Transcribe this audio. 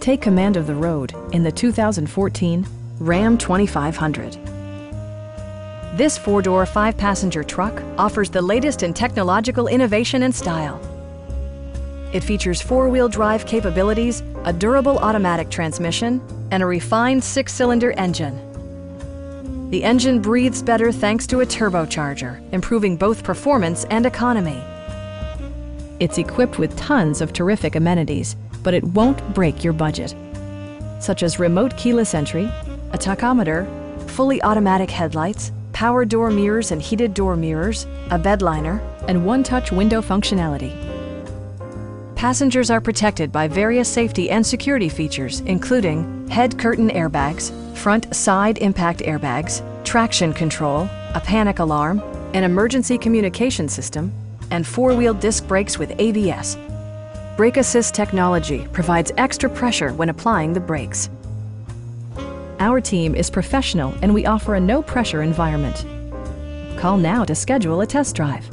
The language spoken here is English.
Take command of the road in the 2014 Ram 2500. This four-door, five-passenger truck offers the latest in technological innovation and style. It features four-wheel drive capabilities, a durable automatic transmission, and a refined six-cylinder engine. The engine breathes better thanks to a turbocharger, improving both performance and economy. It's equipped with tons of terrific amenities, but it won't break your budget, such as remote keyless entry, a tachometer, fully automatic headlights, power door mirrors and heated door mirrors, a bed liner, and one-touch window functionality. Passengers are protected by various safety and security features, including head curtain airbags, front side impact airbags, traction control, a panic alarm, an emergency communication system, and four-wheel disc brakes with ABS. Brake Assist technology provides extra pressure when applying the brakes. Our team is professional and we offer a no-pressure environment. Call now to schedule a test drive.